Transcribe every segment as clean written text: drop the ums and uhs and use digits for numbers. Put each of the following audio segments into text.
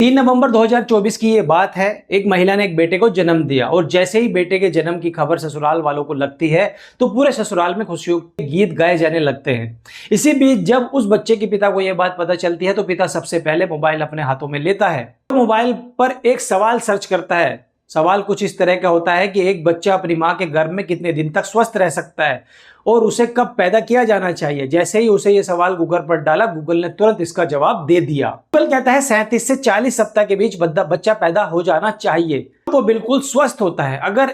3 नवंबर 2024 की ये बात है। एक महिला ने एक बेटे को जन्म दिया और जैसे ही बेटे के जन्म की खबर ससुराल वालों को लगती है तो पूरे ससुराल में खुशियों के गीत गाए जाने लगते हैं। इसी बीच जब उस बच्चे के पिता को यह बात पता चलती है तो पिता सबसे पहले मोबाइल अपने हाथों में लेता है। मोबाइल पर एक सवाल सर्च करता है। सवाल कुछ इस तरह का होता है कि एक बच्चा अपनी माँ के गर्भ में कितने दिन तक स्वस्थ रह सकता है और उसे कब पैदा किया जाना चाहिए। जैसे ही उसे ये सवाल गूगल पर डाला, गूगल ने तुरंत इसका जवाब दे दिया। गूगल कहता है 37 से 40 सप्ताह के बीच बच्चा पैदा हो जाना चाहिए। वो बिल्कुल स्वस्थ होता है। अगर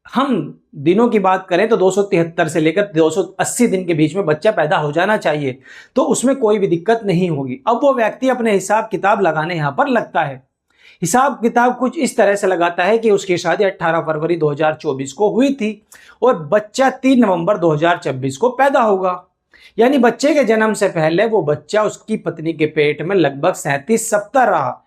हम दिनों की बात करें तो 273 से लेकर 280 दिन के बीच में बच्चा पैदा हो जाना चाहिए, तो उसमें कोई भी दिक्कत नहीं होगी। अब वो व्यक्ति अपने हिसाब किताब लगाने यहां पर लगता है। हिसाब किताब कुछ इस तरह से लगाता है कि उसकी शादी 18 फरवरी 2024 को हुई थी और बच्चा 3 नवंबर 2026 को पैदा होगा। यानी बच्चे के जन्म से पहले वो बच्चा उसकी पत्नी के पेट में लगभग 37 सप्ताह रहा,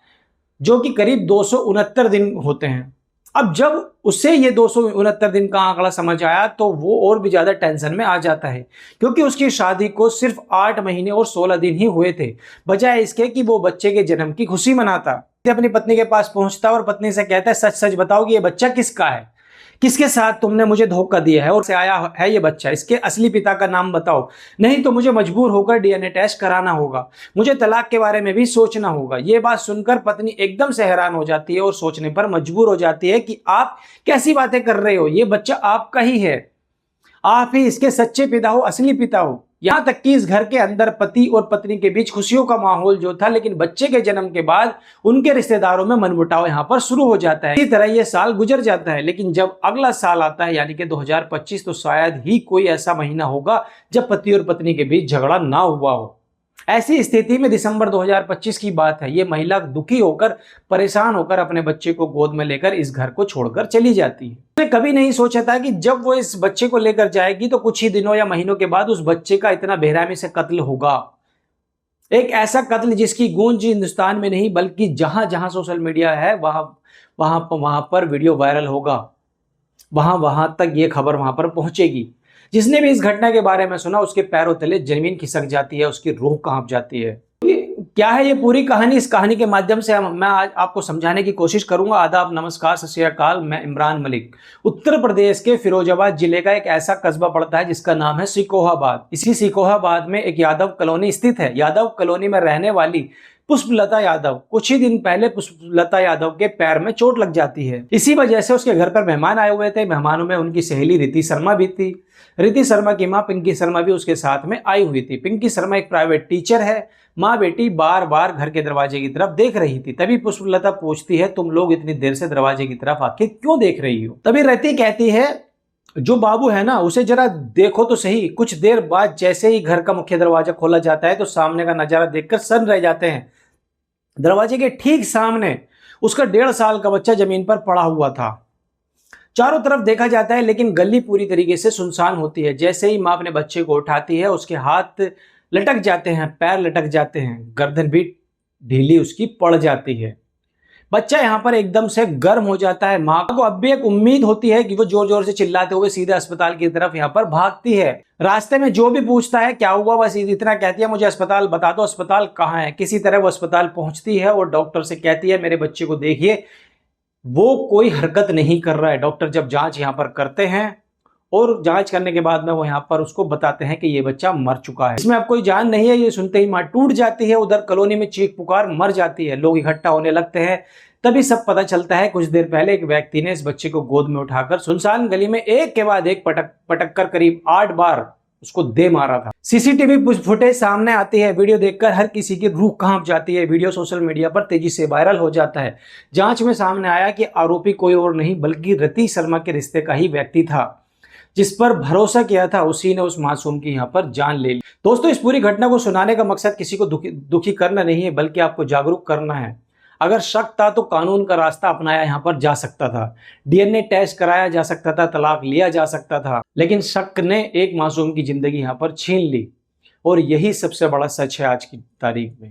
जो कि करीब 269 दिन होते हैं। अब जब उसे ये 269 दिन का आंकड़ा समझ आया तो वो और भी ज्यादा टेंशन में आ जाता है, क्योंकि उसकी शादी को सिर्फ 8 महीने और 16 दिन ही हुए थे, बजाय इसके कि वो बच्चे के जन्म की खुशी मनाता। अपनी पत्नी के पास पहुंचता और पत्नी से कहता है, सच सच बताओ कि ये बच्चा किसका है, किसके साथ तुमने मुझे धोखा दिया है और से आया है ये बच्चा, इसके असली पिता का नाम बताओ, नहीं तो मुझे मजबूर होकर डीएनए टेस्ट कराना होगा, मुझे तलाक के बारे में भी सोचना होगा। ये बात सुनकर पत्नी एकदम से हैरान हो जाती है और सोचने पर मजबूर हो जाती है कि आप कैसी बातें कर रहे हो, ये बच्चा आपका ही है, आप ही इसके सच्चे पिता हो, असली पिता हो। यहां तक कि इस घर के अंदर पति और पत्नी के बीच खुशियों का माहौल जो था, लेकिन बच्चे के जन्म के बाद उनके रिश्तेदारों में मनमुटाव यहां पर शुरू हो जाता है। इसी तरह यह साल गुजर जाता है, लेकिन जब अगला साल आता है यानी कि 2025, तो शायद ही कोई ऐसा महीना होगा जब पति और पत्नी के बीच झगड़ा ना हुआ हो। ऐसी स्थिति में दिसंबर 2025 की बात है। ये महिला दुखी होकर, परेशान होकर अपने बच्चे को गोद में लेकर इस घर को छोड़कर चली जाती है। उसने कभी नहीं सोचा था कि जब वो इस बच्चे को लेकर जाएगी तो कुछ ही दिनों या महीनों के बाद उस बच्चे का इतना बेरहमी से कत्ल होगा। एक ऐसा कत्ल जिसकी गूंज हिंदुस्तान में नहीं बल्कि जहां जहां सोशल मीडिया है वहां पर वीडियो वायरल होगा, वहां तक ये खबर वहां पर पहुंचेगी। जिसने भी इस घटना के बारे में सुना उसके पैरों तले जमीन खिसक जाती है, उसकी रूह कांप जाती है। क्या है ये पूरी कहानी? इस कहानी के माध्यम से मैं आज आपको समझाने की कोशिश करूंगा। आदाब, नमस्कार, सत श्री अकाल। मैं इमरान मलिक। उत्तर प्रदेश के फिरोजाबाद जिले का एक ऐसा कस्बा पड़ता है जिसका नाम है सिकोहाबाद। इसी सिकोहाबाद में एक यादव कॉलोनी स्थित है। यादव कॉलोनी में रहने वाली पुष्पलता यादव, कुछ ही दिन पहले पुष्पलता यादव के पैर में चोट लग जाती है। इसी वजह से उसके घर पर मेहमान आए हुए थे। मेहमानों में उनकी सहेली रिति शर्मा भी थी। रिति शर्मा की मां पिंकी शर्मा भी उसके साथ में आई हुई थी। पिंकी शर्मा एक प्राइवेट टीचर है। माँ बेटी बार बार घर के दरवाजे की तरफ देख रही थी। तभी पुष्पलता पूछती है, तुम लोग इतनी देर से दरवाजे की तरफ आके क्यों देख रही हो? तभी रिति कहती है, जो बाबू है ना उसे जरा देखो तो सही। कुछ देर बाद जैसे ही घर का मुख्य दरवाजा खोला जाता है तो सामने का नजारा देखकर सन्न रह जाते हैं। दरवाजे के ठीक सामने उसका 1.5 साल का बच्चा जमीन पर पड़ा हुआ था। चारों तरफ देखा जाता है लेकिन गली पूरी तरीके से सुनसान होती है। जैसे ही माँ अपने बच्चे को उठाती है उसके हाथ लटक जाते हैं, पैर लटक जाते हैं, गर्दन भी ढीली उसकी पड़ जाती है। बच्चा यहाँ पर एकदम से गर्म हो जाता है। माँ को अब भी एक उम्मीद होती है कि वो जोर जोर से चिल्लाते हुए सीधे अस्पताल की तरफ यहाँ पर भागती है। रास्ते में जो भी पूछता है क्या हुआ, बस इतना कहती है, मुझे अस्पताल बता दो, अस्पताल कहाँ है। किसी तरह वो अस्पताल पहुंचती है और डॉक्टर से कहती है, मेरे बच्चे को देखिए, वो कोई हरकत नहीं कर रहा है। डॉक्टर जब जांच यहाँ पर करते हैं और जांच करने के बाद में वो यहाँ पर उसको बताते हैं कि ये बच्चा मर चुका है, इसमें अब कोई जान नहीं है। ये सुनते ही माँ टूट जाती है। उधर कॉलोनी में चीख पुकार मर जाती है। लोग इकट्ठा होने लगते हैं। तभी सब पता चलता है कुछ देर पहले एक व्यक्ति ने इस बच्चे को गोद में उठाकर सुनसान गली में एक के बाद एक पटक कर करीब 8 बार उसको दे मारा था। सीसीटीवी फुटेज सामने आती है। वीडियो देखकर हर किसी की रूह कांप जाती है। वीडियो सोशल मीडिया पर तेजी से वायरल हो जाता है। जांच में सामने आया कि आरोपी कोई और नहीं बल्कि रिति शर्मा के रिश्ते का ही व्यक्ति था। जिस पर भरोसा किया था उसी ने उस मासूम की यहाँ पर जान ले ली। दोस्तों, इस पूरी घटना को सुनाने का मकसद किसी को दुखी करना नहीं है बल्कि आपको जागरूक करना है। अगर शक था तो कानून का रास्ता अपनाया यहाँ पर जा सकता था, डीएनए टेस्ट कराया जा सकता था, तलाक लिया जा सकता था, लेकिन शक ने एक मासूम की जिंदगी यहाँ पर छीन ली। और यही सबसे बड़ा सच है आज की तारीख में।